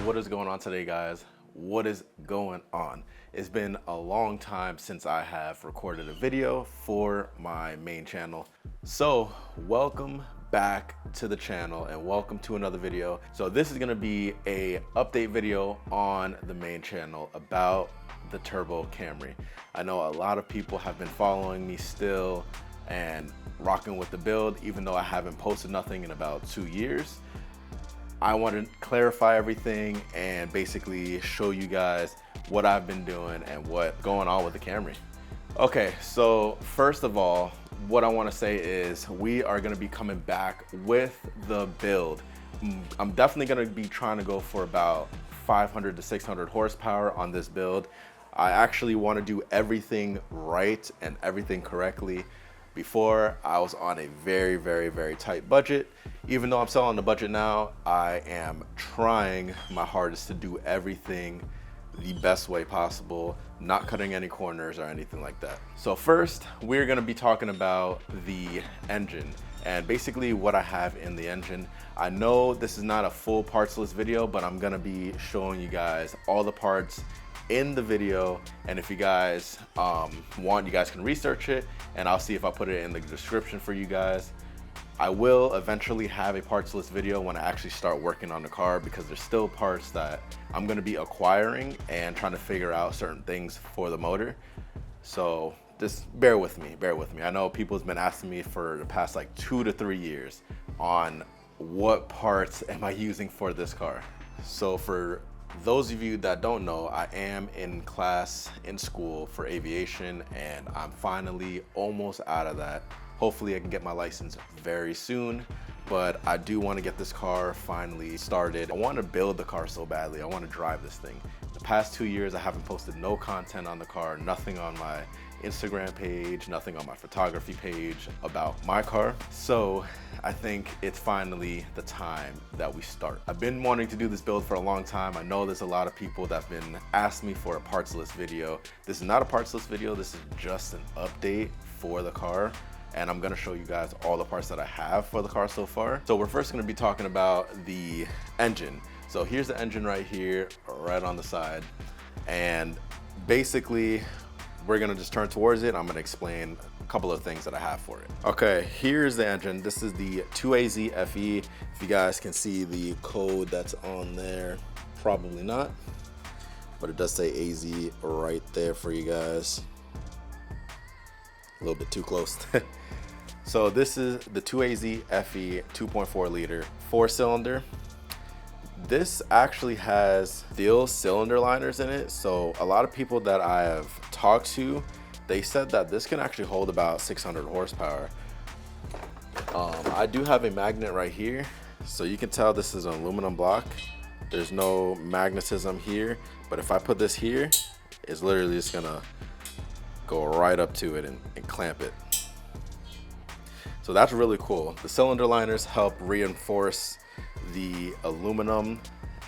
What is going on today, guys? What is going on? It's been a long time since I have recorded a video for my main channel. So welcome back to the channel and welcome to another video. So this is gonna be a update video on the main channel about the Turbo Camry. I know a lot of people have been following me still and rocking with the build, even though I haven't posted nothing in about 2 years. I want to clarify everything and basically show you guys what I've been doing and what's going on with the Camry. Okay, so first of all, what I want to say is we are going to be coming back with the build. I'm definitely going to be trying to go for about 500 to 600 horsepower on this build. I actually want to do everything right and everything correctly. Before, I was on a very tight budget. Even though I'm still on the budget now, I am trying my hardest to do everything the best way possible, not cutting any corners or anything like that. So first, we're gonna be talking about the engine and basically what I have in the engine. I know this is not a full parts list video, but I'm gonna be showing you guys all the parts in the video, and if you guys want, you guys can research it and I'll see if I put it in the description for you guys. I will eventually have a parts list video when I actually start working on the car, because there's still parts that I'm going to be acquiring and trying to figure out certain things for the motor. So just bear with me. I know people's been asking me for the past like 2 to 3 years on what parts am I using for this car. So for those of you that don't know, I am in class in school for aviation and I'm finally almost out of that. Hopefully I can get my license very soon, but I do want to get this car finally started. I want to build the car so badly. I want to drive this thing. The past 2 years, I haven't posted no content on the car, nothing on my Instagram page, nothing on my photography page about my car. So I think it's finally the time that we start. I've been wanting to do this build for a long time. I know there's a lot of people that have been asking me for a parts list video. This is not a parts list video. This is just an update for the car. And I'm gonna show you guys all the parts that I have for the car so far. So we're first gonna be talking about the engine. So here's the engine right here, right on the side. And basically, we're gonna just turn towards it. I'm gonna explain a couple of things that I have for it. Okay, here's the engine. This is the 2AZ-FE. If you guys can see the code that's on there, probably not, but it does say AZ right there for you guys. A little bit too close. So this is the 2AZ-FE 2.4 liter 4-cylinder. This actually has steel cylinder liners in it. So a lot of people that I have talked to, they said that this can actually hold about 600 horsepower. I do have a magnet right here. So you can tell this is an aluminum block. There's no magnetism here, but if I put this here, it's literally just gonna go right up to it and clamp it. So that's really cool. The cylinder liners help reinforce the aluminum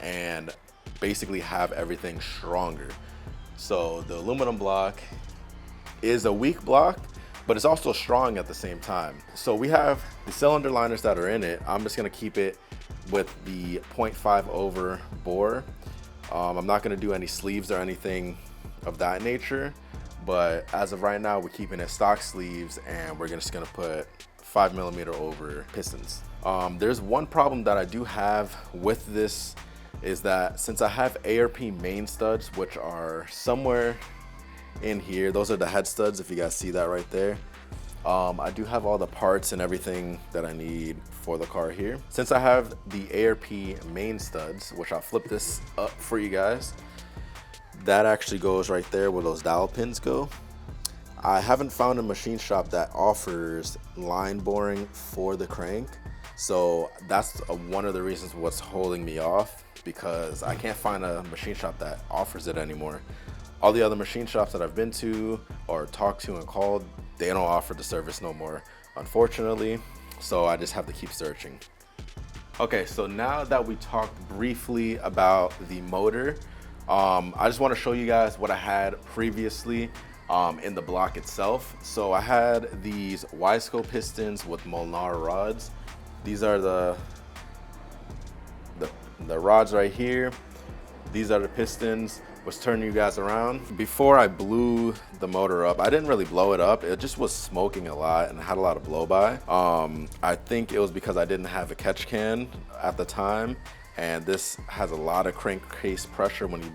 and basically have everything stronger. So the aluminum block is a weak block, but it's also strong at the same time. So we have the cylinder liners that are in it. I'm just gonna keep it with the 0.5 over bore. I'm not gonna do any sleeves or anything of that nature, but as of right now, we're keeping it stock sleeves and we're just gonna put 5mm over pistons. There's one problem that I do have with this is that since I have ARP main studs, which are somewhere in here, those are the head studs, if you guys see that right there. I do have all the parts and everything that I need for the car here. Since I have the ARP main studs, which I'll flip this up for you guys, that actually goes right there where those dowel pins go. I haven't found a machine shop that offers line boring for the crank. So that's one of the reasons what's holding me off, because I can't find a machine shop that offers it anymore. All the other machine shops that I've been to or talked to and called, they don't offer the service no more, unfortunately. So I just have to keep searching. Okay, so now that we talked briefly about the motor, I just want to show you guys what I had previously in the block itself. So I had these Wiseco pistons with Molnar rods. These are the rods right here. These are the pistons. Was turning you guys around. Before I blew the motor up, I didn't really blow it up. It just was smoking a lot and had a lot of blow by. I think it was because I didn't have a catch can at the time, and this has a lot of crankcase pressure when you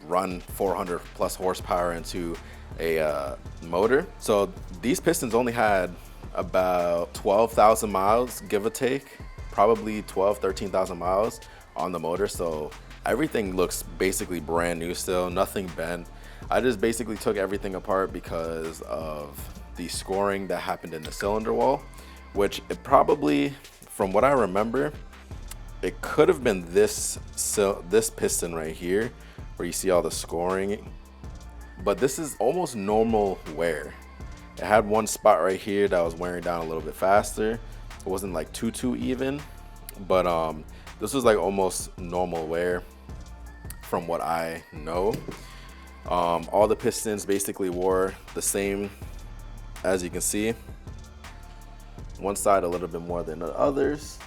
run 400 plus horsepower into a motor. So these pistons only had about 12,000 miles, give or take, probably 13,000 miles on the motor. So everything looks basically brand new still, nothing bent. I just basically took everything apart because of the scoring that happened in the cylinder wall, which it probably, from what I remember, it could have been this piston right here where you see all the scoring, but this is almost normal wear. It had one spot right here that was wearing down a little bit faster. It wasn't like too even, but this was like almost normal wear from what I know. All the pistons basically wore the same, as you can see. One side a little bit more than the others.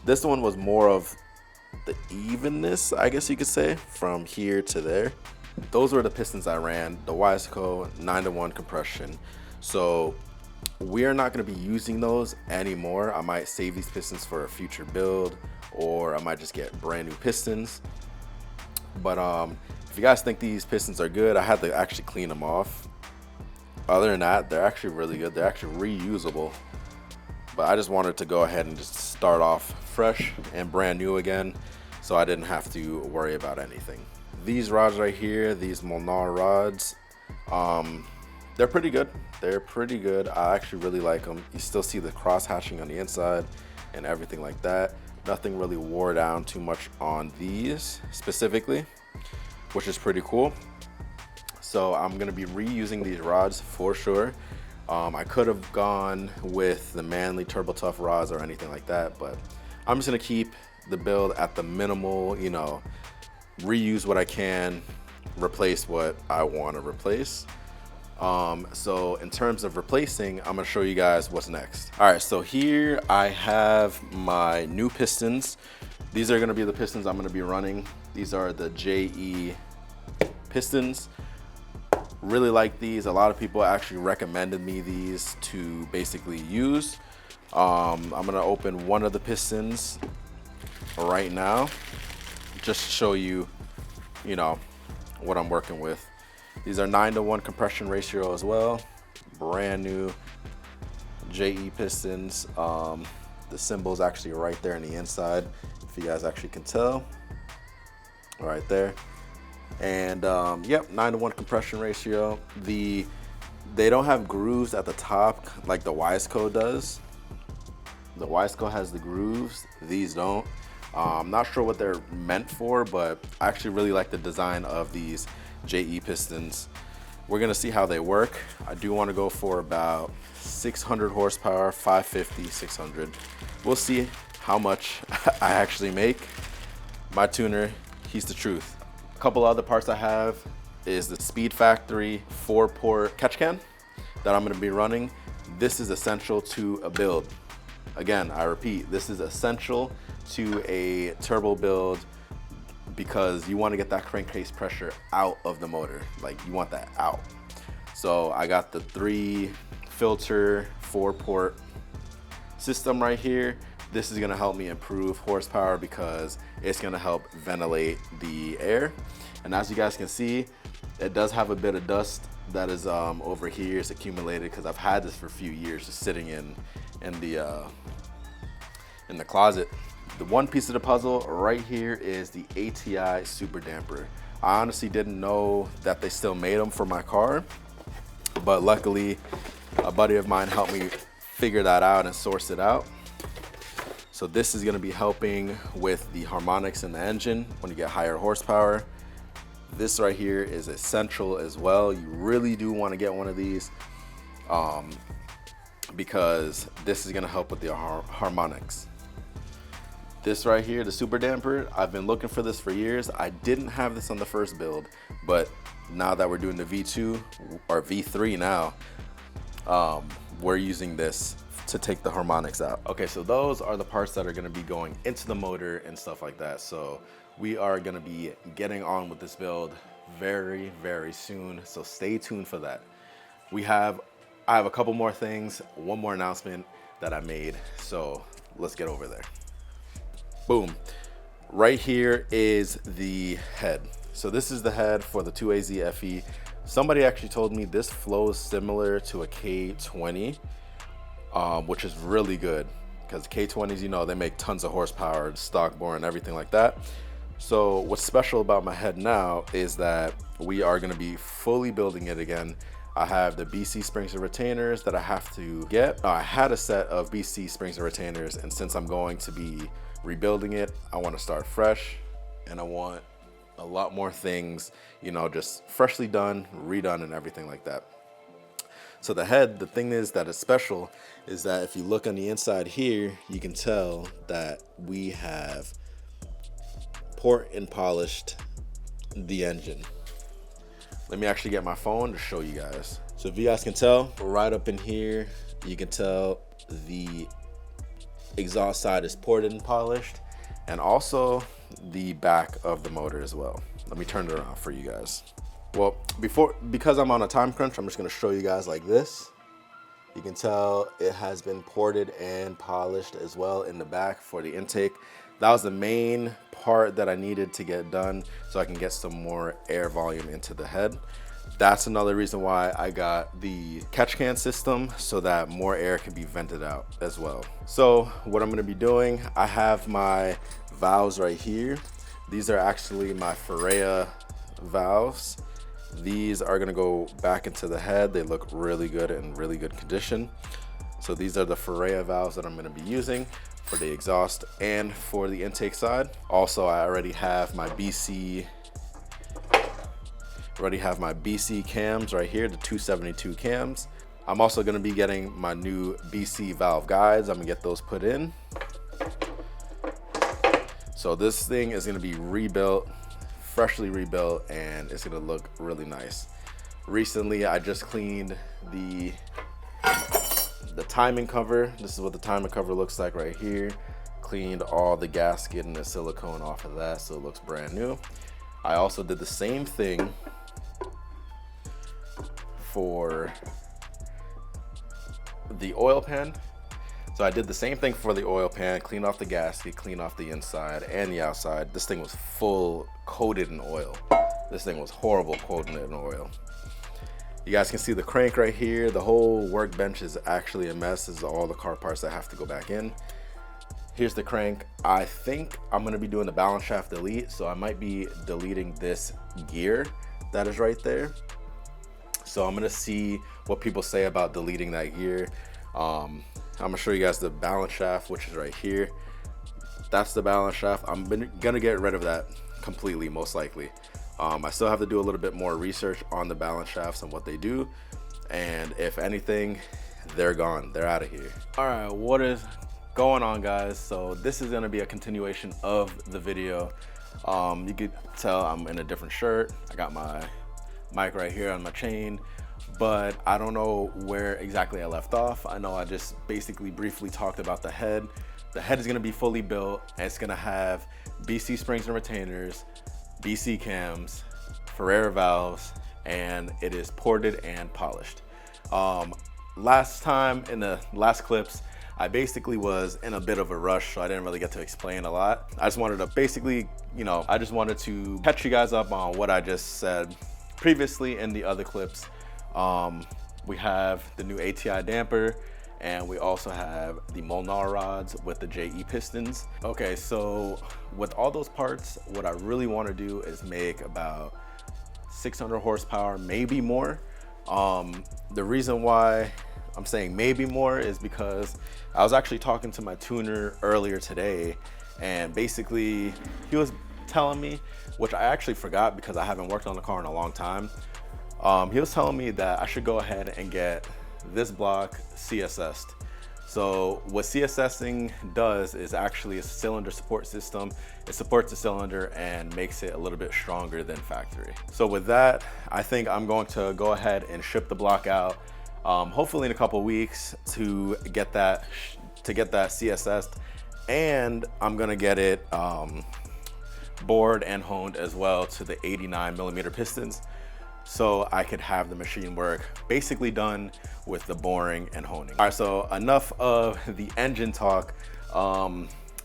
This one was more of the evenness, I guess you could say, from here to there. Those were the pistons I ran, the Wiseco 9-to-1 compression. So we are not going to be using those anymore. I might save these pistons for a future build, or I might just get brand new pistons. But if you guys think these pistons are good, I had to actually clean them off. Other than that, they're actually really good. They're actually reusable. But I just wanted to go ahead and just start off fresh and brand new again, so I didn't have to worry about anything. These rods right here, these Molnar rods, they're pretty good. They're pretty good. I actually really like them. You still see the cross hatching on the inside and everything like that. Nothing really wore down too much on these specifically, which is pretty cool. So I'm gonna be reusing these rods for sure. I could have gone with the Manly Turbo Tough rods or anything like that, but I'm just gonna keep the build at the minimal, you know, reuse what I can, replace what I want to replace. So in terms of replacing, I'm gonna show you guys what's next. All right, so here I have my new pistons. These are gonna be the pistons I'm gonna be running. These are the JE pistons. Really like these. A lot of people actually recommended me these to basically use. I'm gonna open one of the pistons right now, just to show you, you know, what I'm working with. These are 9-to-1 compression ratio as well. Brand new JE pistons. The symbol's actually right there on the inside, if you guys actually can tell. Right there. And yep, 9-to-1 compression ratio. They don't have grooves at the top like the Wiseco does. The Wiseco has the grooves, these don't. I'm not sure what they're meant for, but I actually really like the design of these JE pistons. We're gonna see how they work. I do want to go for about 600 horsepower, 550, 600. We'll see how much I actually make. My tuner, he's the truth. A couple other parts I have is the Speed Factory 4-port catch can that I'm gonna be running. This is essential to a build. Again, I repeat, this is essential to a turbo build because you want to get that crankcase pressure out of the motor. Like, you want that out. So I got the 3-filter 4-port system right here. This is gonna help me improve horsepower because it's gonna help ventilate the air. And as you guys can see, it does have a bit of dust that is over here. It's accumulated because I've had this for a few years, just sitting in the closet. The one piece of the puzzle right here is the ATI super damper. I honestly didn't know that they still made them for my car, but luckily a buddy of mine helped me figure that out and source it out. So this is gonna be helping with the harmonics in the engine when you get higher horsepower. This right here is essential as well. You really do wanna get one of these because this is gonna help with the harmonics. This right here, the super damper, I've been looking for this for years. I didn't have this on the first build, but now that we're doing the V2 or V3 now, we're using this to take the harmonics out. Okay, so those are the parts that are gonna be going into the motor and stuff like that. So we are gonna be getting on with this build very, very soon. So stay tuned for that. I have a couple more things, one more announcement that I made. So let's get over there. Boom. Right here is the head. So this is the head for the 2AZ-FE. Somebody actually told me this flows similar to a K20, which is really good because K20s, you know, they make tons of horsepower, stock bore and everything like that. So what's special about my head now is that we are gonna be fully building it again. I have the BC springs and retainers that I have to get. I had a set of BC springs and retainers, and since I'm going to be rebuilding it, I want to start fresh, and I want a lot more things, you know, just freshly done, redone, and everything like that. So the head, the thing is that is special is that if you look on the inside here, you can tell that we have poured and polished the engine. Let me actually get my phone to show you guys. So if you guys can tell, right up in here, you can tell the exhaust side is poured and polished, and also the back of the motor as well. Let me turn it around for you guys. Well, because I'm on a time crunch, I'm just gonna show you guys like this. You can tell it has been ported and polished as well in the back for the intake. That was the main part that I needed to get done so I can get some more air volume into the head. That's another reason why I got the catch can system, so that more air can be vented out as well. So what I'm gonna be doing, I have my valves right here. These are actually my Ferrea valves. These are gonna go back into the head. They look really good and really good condition. So these are the Ferrea valves that I'm gonna be using for the exhaust and for the intake side. Also, I already have my BC cams right here, the 272 cams. I'm also gonna be getting my new BC valve guides. I'm gonna get those put in. So this thing is gonna be rebuilt, freshly rebuilt, and it's gonna look really nice. Recently, I just cleaned the timing cover. This is what the timing cover looks like right here. Cleaned all the gasket and the silicone off of that, so it looks brand new. I also did the same thing for the oil pan. So I did the same thing for the oil pan, clean off the gasket, clean off the inside and the outside. This thing was full coated in oil. This thing was horrible coated in oil. You guys can see the crank right here. The whole workbench is actually a mess. This is all the car parts that have to go back in. Here's the crank. I think I'm gonna be doing the balance shaft delete, so I might be deleting this gear that is right there. So I'm gonna see what people say about deleting that gear. I'm gonna show you guys the balance shaft, which is right here. That's the balance shaft. I'm gonna get rid of that completely, most likely. I still have to do a little bit more research on the balance shafts and what they do. And if anything, they're gone, they're out of here. All right, what is going on, guys? So this is gonna be a continuation of the video. You could tell I'm in a different shirt. I got my mic right here on my chain, but I don't know where exactly I left off. I know I just basically briefly talked about the head. The head is gonna be fully built, and it's gonna have BC springs and retainers, BC cams, Ferrea valves, and it is ported and polished. Last time in the last clips, I basically was in a bit of a rush, so I didn't really get to explain a lot. I just wanted to basically, I just wanted to catch you guys up on what I just said previously in the other clips. We have the new ATI damper, and we also have the Molnar rods with the JE pistons. Okay, so with all those parts, what I really want to do is make about 600 horsepower, maybe more. The reason why I'm saying maybe more is because I was actually talking to my tuner earlier today, and basically he was telling me, which I actually forgot because I haven't worked on the car in a long time. He was telling me that I should go ahead and get this block CSS'd. So what CSSing does is actually a cylinder support system. It supports the cylinder and makes it a little bit stronger than factory. So with that, I think I'm going to go ahead and ship the block out. hopefully in a couple weeks to get that CSS'd, and I'm gonna get it bored and honed as well to the 89mm pistons, so I could have the machine work basically done with the boring and honing. All right, so enough of the engine talk.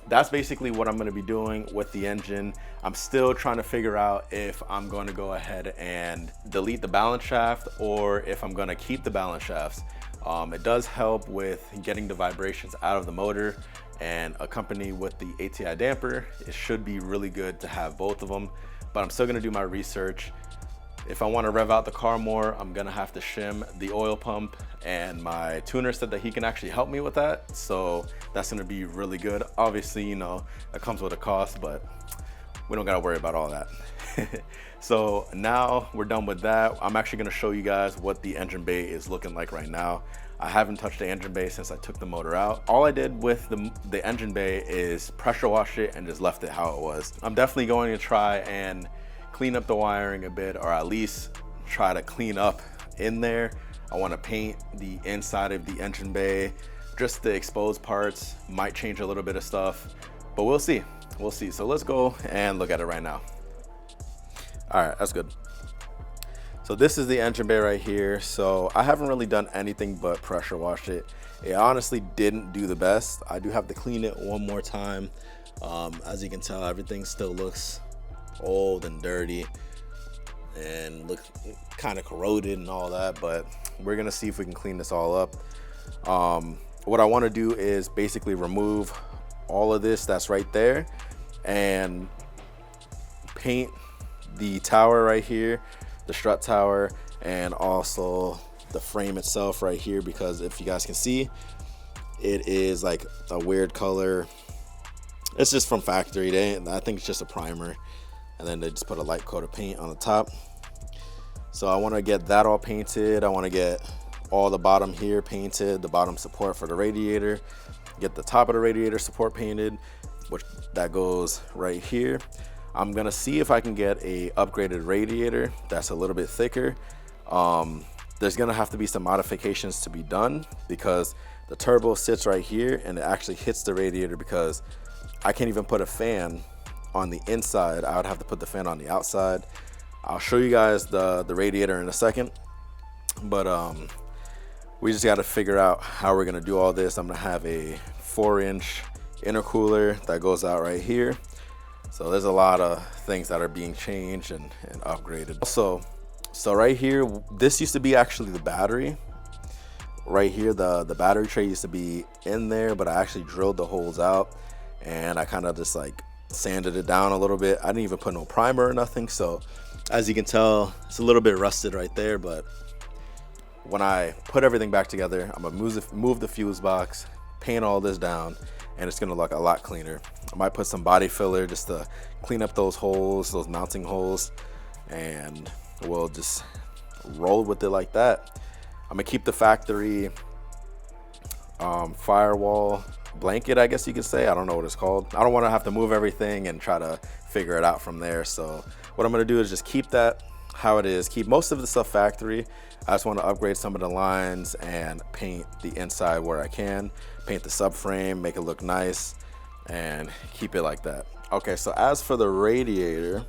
That's basically what I'm gonna be doing with the engine. I'm still trying to figure out if I'm going to go ahead and delete the balance shaft or if I'm gonna keep the balance shafts. It does help with getting the vibrations out of the motor, and accompanied with the ATI damper, it should be really good to have both of them, but I'm still gonna do my research. If I wanna rev out the car more, I'm gonna have to shim the oil pump, and my tuner said that he can actually help me with that, so that's gonna be really good. Obviously, you know, that comes with a cost, but we don't gotta worry about all that. So now we're done with that. I'm actually gonna show you guys what the engine bay is looking like right now. I haven't touched the engine bay since I took the motor out. All I did with the engine bay is pressure wash it and just left it how it was. I'm definitely going to try and clean up the wiring a bit, or at least try to clean up in there. I want to paint the inside of the engine bay. Just the exposed parts might change a little bit of stuff, but we'll see. We'll see. So let's go and look at it right now. All right, that's good. So this is the engine bay right here. So I haven't really done anything but pressure wash it. It honestly didn't do the best. I do have to clean it one more time. As you can tell, everything still looks old and dirty and looks kind of corroded and all that, but we're gonna see if we can clean this all up. What I want to do is basically remove all of this that's right there and paint the tower right here, the strut tower, and also the frame itself right here, because if you guys can see, it is like a weird color. It's just from factory. I think it's just a primer, and then they just put a light coat of paint on the top. So I want to get that all painted. I want to get all the bottom here painted, the bottom support for the radiator, get the top of the radiator support painted, which that goes right here. I'm gonna see if I can get a upgraded radiator that's a little bit thicker. There's gonna have to be some modifications to be done, because the turbo sits right here and it actually hits the radiator, because I can't even put a fan on the inside. I would have to put the fan on the outside. I'll show you guys the radiator in a second, but we just got to figure out how we're gonna do all this. I'm gonna have a 4-inch intercooler that goes out right here. So there's a lot of things that are being changed and upgraded. Also, so right here, this used to be actually the battery. Right here, the battery tray used to be in there, but I actually drilled the holes out and I kind of just like sanded it down a little bit. I didn't even put no primer or nothing. So as you can tell, it's a little bit rusted right there, but when I put everything back together, I'm gonna move the fuse box, paint all this down, and it's gonna look a lot cleaner. I might put some body filler just to clean up those holes, those mounting holes, and we'll just roll with it like that. I'm gonna keep the factory firewall blanket, I guess you could say. I don't know what it's called. I don't want to have to move everything and try to figure it out from there. So what I'm gonna do is just keep that how it is, keep most of the stuff factory. I just want to upgrade some of the lines and paint the inside where I can, paint the subframe, make it look nice, and keep it like that. Okay, so as for the radiator,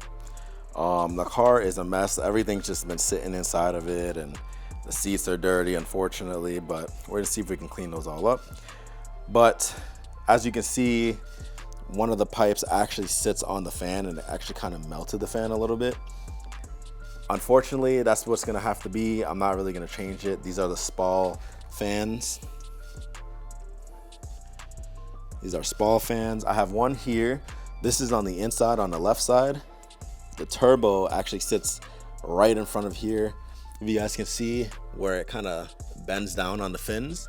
the car is a mess. Everything's just been sitting inside of it, and the seats are dirty, unfortunately, but we're gonna see if we can clean those all up. But as you can see, one of the pipes actually sits on the fan, and it actually kind of melted the fan a little bit. Unfortunately, that's what's gonna have to be. I'm not really gonna change it. These are the Spall fans. These are Spall fans. I have one here. This is on the inside, on the left side. The turbo actually sits right in front of here. If you guys can see where it kind of bends down on the fins,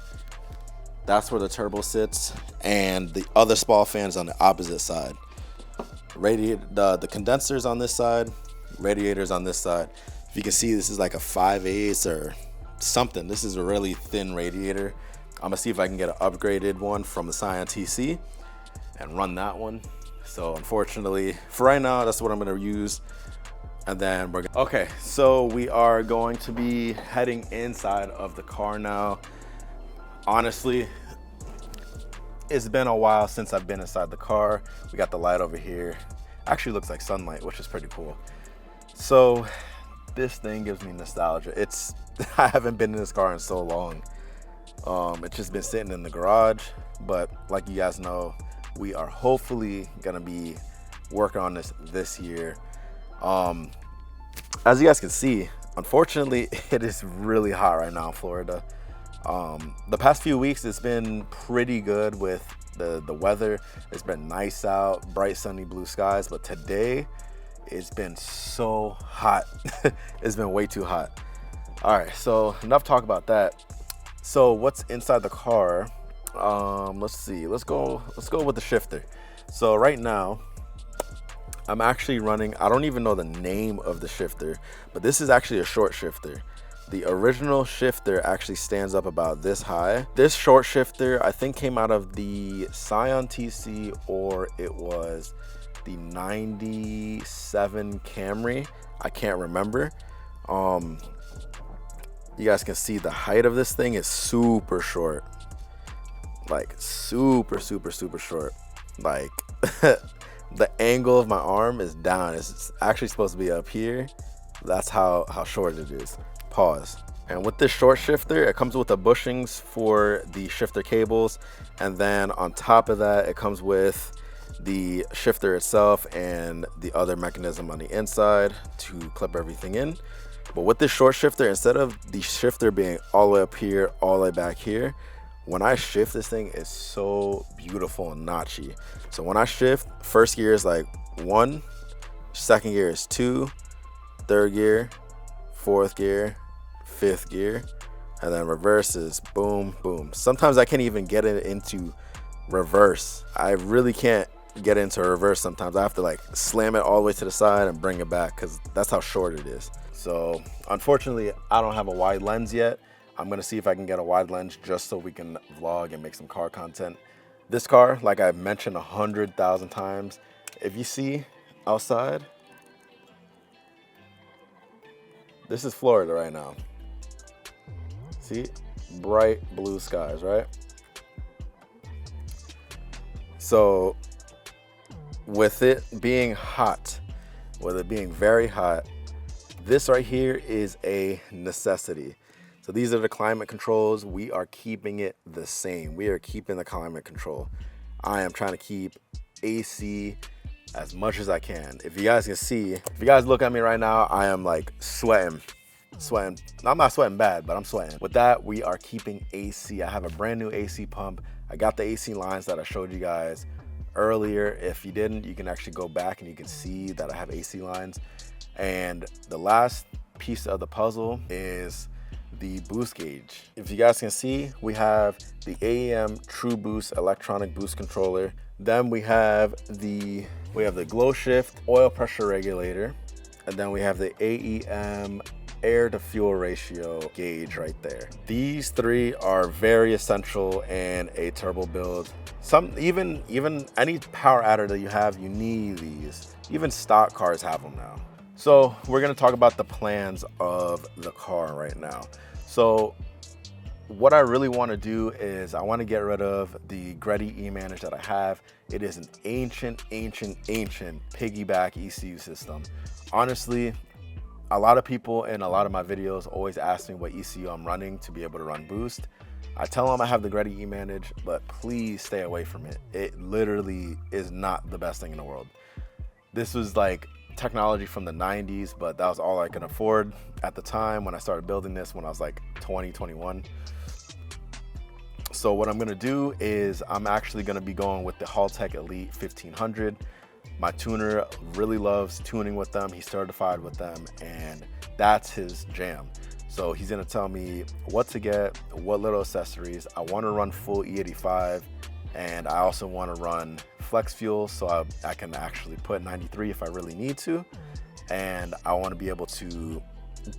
that's where the turbo sits. And the other Spall fans on the opposite side. The condensers on this side, radiators on this side. If you can see, this is like a 5/8 or something. This is a really thin radiator. I'm gonna see if I can get an upgraded one from the Scion TC and run that one. So unfortunately, for right now, that's what I'm gonna use. And then okay, so we are going to be heading inside of the car now. Honestly, it's been a while since I've been inside the car. We got the light over here. Actually looks like sunlight, which is pretty cool. So this thing gives me nostalgia. I haven't been in this car in so long. It's just been sitting in the garage, but like you guys know, we are hopefully gonna be working on this year. As you guys can see, unfortunately, it is really hot right now in Florida. The past few weeks, it's been pretty good with the weather. It's been nice out, bright sunny blue skies, but today it's been so hot. It's been way too hot. All right, so enough talk about that. So what's inside the car? Let's see, let's go with the shifter. So right now, I'm actually running, I don't even know the name of the shifter, but this is actually a short shifter. The original shifter actually stands up about this high. This short shifter, I think, came out of the Scion TC, or it was the 97 Camry. I can't remember. You guys can see the height of this thing is super short. Like super short. Like the angle of my arm is down. It's actually supposed to be up here. That's how short it is. Pause. And with this short shifter, it comes with the bushings for the shifter cables, and then on top of that, it comes with the shifter itself and the other mechanism on the inside to clip everything in. But with this short shifter, instead of the shifter being all the way up here, all the way back here, when I shift, this thing is so beautiful and notchy. So when I shift, first gear is like 1, second gear is 2, third gear, fourth gear, fifth gear, and then reverse is boom, boom. Sometimes I can't even get it into reverse. I really can't get into reverse sometimes. I have to like slam it all the way to the side and bring it back because that's how short it is. So unfortunately, I don't have a wide lens yet. I'm gonna see if I can get a wide lens just so we can vlog and make some car content. This car, like I've mentioned 100,000 times, if you see outside, this is Florida right now. See, bright blue skies, right? So with it being hot, with it being very hot, this right here is a necessity. So these are the climate controls. We are keeping it the same. We are keeping the climate control. I am trying to keep AC as much as I can. If you guys can see, if you guys look at me right now, I am like sweating. I'm not sweating bad, but I'm sweating. With that, we are keeping AC. I have a brand new AC pump. I got the AC lines that I showed you guys earlier. If you didn't, you can actually go back and you can see that I have AC lines. And the last piece of the puzzle is the boost gauge. If you guys can see, we have the AEM True Boost electronic boost controller. Then we have the glow shift oil pressure regulator, and then we have the AEM air to fuel ratio gauge right there. These three are very essential in a turbo build. Even any power adder that you have, you need these. Even stock cars have them now. So we're gonna talk about the plans of the car right now. So what I really wanna do is I wanna get rid of the Greddy E-Manage that I have. It is an ancient piggyback ECU system. Honestly, a lot of people in a lot of my videos always ask me what ECU I'm running to be able to run boost. I tell them I have the Greddy E-Manage, but please stay away from it. It literally is not the best thing in the world. This was like technology from the 90s, but that was all I could afford at the time when I started building this when I was like 20, 21. So what I'm gonna do is I'm actually gonna be going with the Haltech Elite 1500. My tuner really loves tuning with them. He's certified with them, and that's his jam. So he's gonna tell me what to get, what little accessories. I wanna run full E85, and I also wanna run flex fuel so I can actually put 93 if I really need to. And I wanna be able to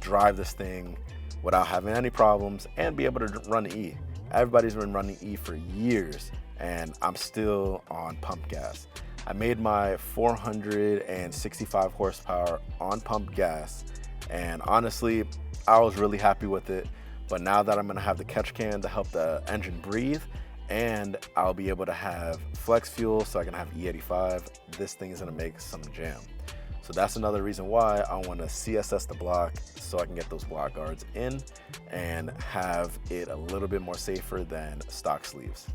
drive this thing without having any problems and be able to run E. Everybody's been running E for years, and I'm still on pump gas. I made my 465 horsepower on pump gas, and honestly, I was really happy with it. But now that I'm gonna have the catch can to help the engine breathe, and I'll be able to have flex fuel so I can have E85, this thing is gonna make some jam. So that's another reason why I want to CSS the block so I can get those block guards in and have it a little bit more safer than stock sleeves.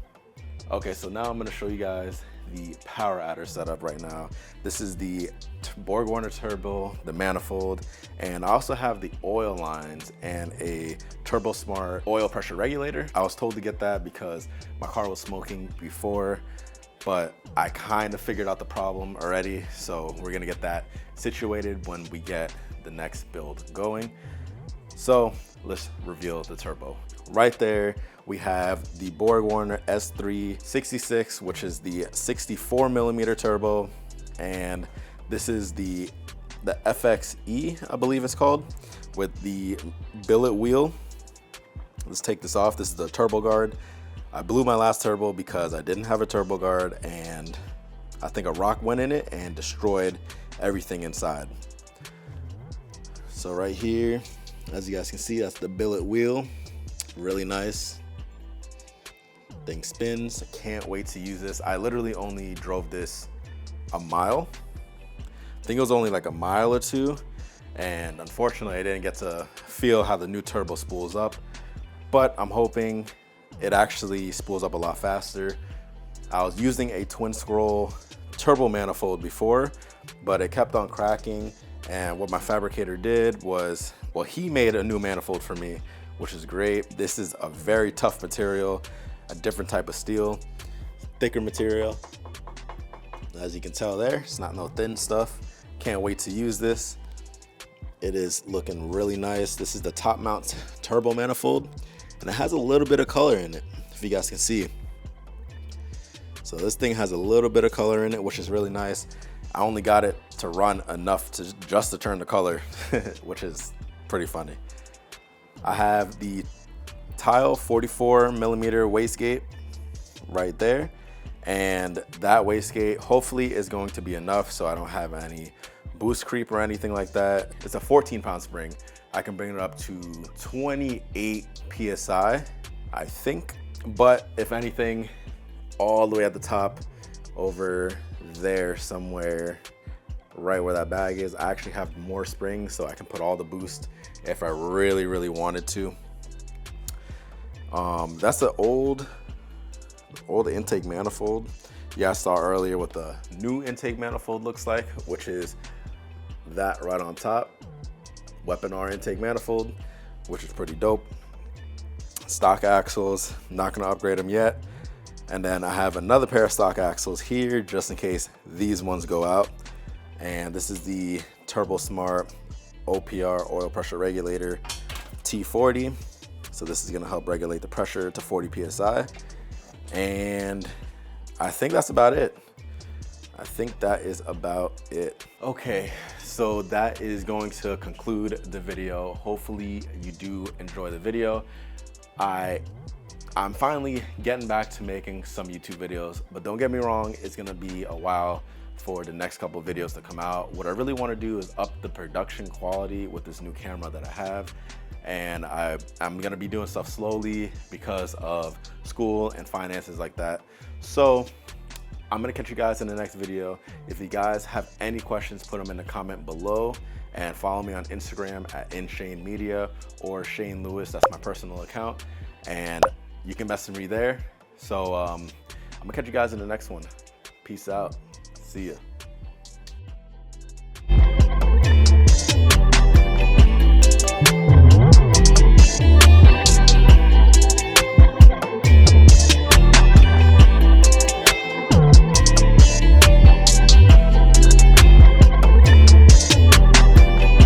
Okay, so now I'm going to show you guys the power adder setup right now. This is the BorgWarner Turbo, the manifold, and I also have the oil lines and a Turbo Smart oil pressure regulator. I was told to get that because my car was smoking before, but I kind of figured out the problem already, so we're gonna get that situated when we get the next build going. So let's reveal the turbo. Right there, we have the BorgWarner S366, which is the 64 millimeter turbo, and this is the FXE, I believe it's called, with the billet wheel. Let's take this off. This is the turbo guard. I blew my last turbo because I didn't have a turbo guard, and I think a rock went in it and destroyed everything inside. So right here, as you guys can see, that's the billet wheel. Really nice. Thing spins. I can't wait to use this. I literally only drove this a mile. I think it was only like a mile or two, and unfortunately I didn't get to feel how the new turbo spools up, but I'm hoping it actually spools up a lot faster. I was using a twin scroll turbo manifold before, but it kept on cracking, and what my fabricator did was, well, he made a new manifold for me, which is great. This is a very tough material, a different type of steel, thicker material. As you can tell there, it's not no thin stuff. Can't wait to use this. It is looking really nice. This is the top mount turbo manifold, and it has a little bit of color in it, if you guys can see. So this thing has a little bit of color in it, which is really nice. I only got it to run enough to just to turn the color, which is pretty funny. I have the Tile 44 millimeter wastegate right there, and that wastegate hopefully is going to be enough so I don't have any boost creep or anything like that. It's a 14-pound spring. I can bring it up to 28 PSI, I think. But if anything, all the way at the top over there somewhere, right where that bag is, I actually have more springs so I can put all the boost if I really, really wanted to. That's the old intake manifold. Yeah, I saw earlier what the new intake manifold looks like, which is that right on top. Weapon R intake manifold, which is pretty dope. Stock axles, not gonna upgrade them yet. And then I have another pair of stock axles here just in case these ones go out. And this is the Turbo Smart OPR oil pressure regulator T40. So this is gonna help regulate the pressure to 40 PSI. And I think that's about it. I think that is about it. Okay, so that is going to conclude the video. Hopefully you do enjoy the video. I'm finally getting back to making some YouTube videos, but don't get me wrong, it's gonna be a while for the next couple of videos to come out. What I really wanna do is up the production quality with this new camera that I have. And I'm gonna be doing stuff slowly because of school and finances like that. So I'm gonna catch you guys in the next video. If you guys have any questions, put them in the comment below, and follow me on Instagram at InShaneMedia or Shane Lewis, that's my personal account. And you can message me there. So I'm gonna catch you guys in the next one. Peace out, see ya.